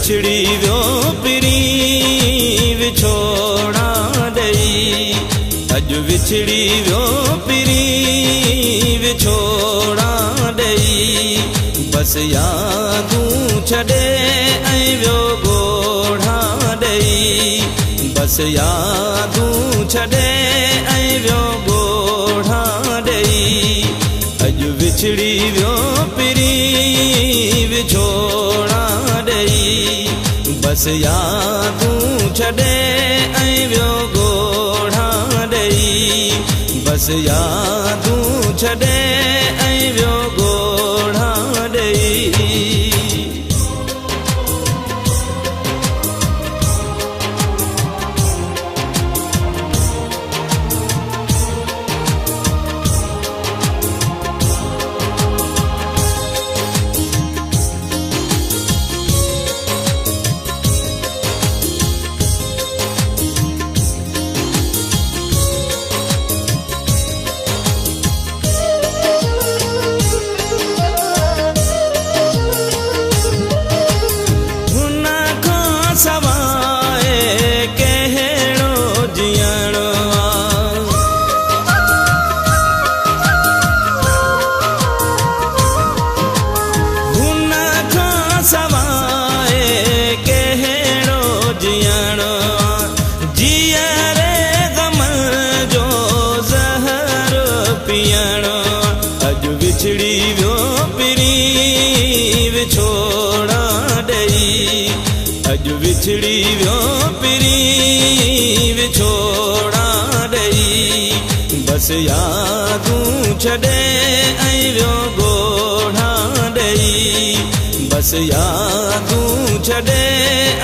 विछड़ी वियो पिरी विछोड़ा दई अज विछड़ी वियो पिरी विछोड़ा दई बस यादूं छॾे ऐं वियो ॻोढ़ा दई बस यादूं छॾे ऐं वियो ॻोढ़ा दई अज विछड़ी वियो पिरी विछोड़ा दई बस यादूं छॾे ऐं वियो ॻोढ़ा दई बस यादूं छॾे ऐं वियो ॻोढ़ा दई विछड़ी वियो पिरी विछोड़ा दई अज विछड़ी वियो पिरी विछोड़ा दई बस यादूं छॾे ऐं वियो ॻोढ़ा दई बस यादूं छॾे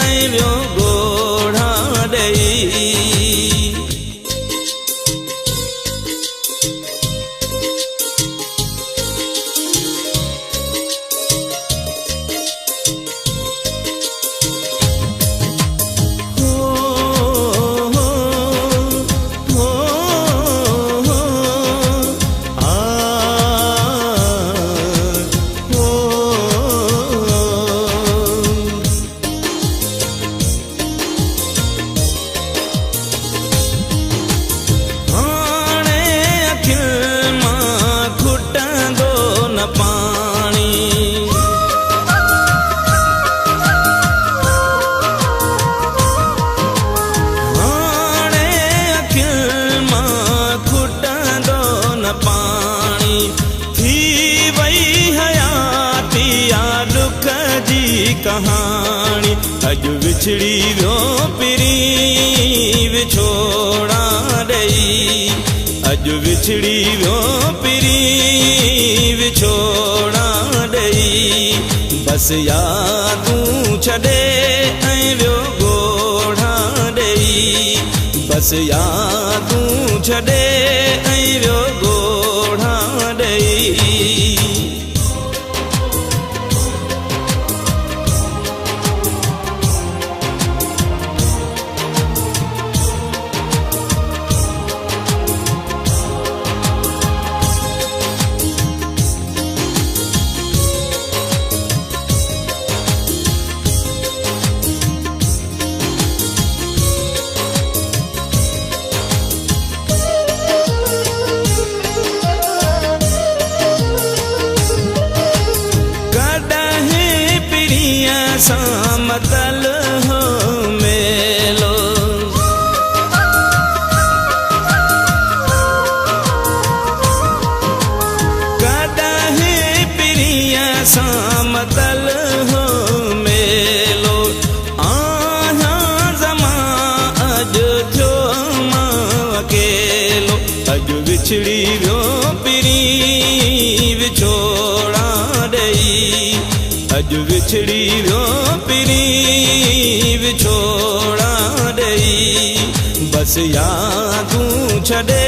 ऐं वियो ॻोढ़ा दई कहानी अज विछड़ी वियो पिरी विछोड़ा दई अज विछड़ी वियो पिरी विछोड़ा दई बस यादूं छॾे ऐं वियो ॻोढ़ा दई बस यादूं छॾे ऐं वियो ॻोढ़ा दई समतल हो मेलो कॾहिं पिरिया समतल हो मेलो आहियां ज़मा अॼु थियो मां अकेलो अॼु विछड़ी वियो पिरी विछोड़ा दई अज विछड़ी वियो पिरी विछोड़ा दई बस यादूं छॾे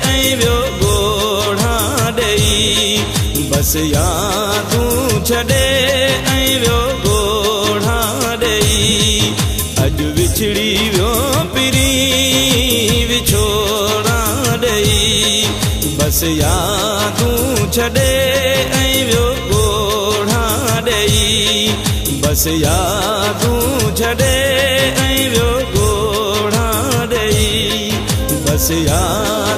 ऐं वियो ॻोढ़ा दई बस यादूं छॾे ऐं वियो ॻोढ़ा दई अज विछड़ी वियो पिरी विछोड़ा दई बस यादूं छॾे ऐं वियो ॻोढ़ा दई बस यादूं छॾे ऐं वियो ॻोढ़ा ॾेई बस याद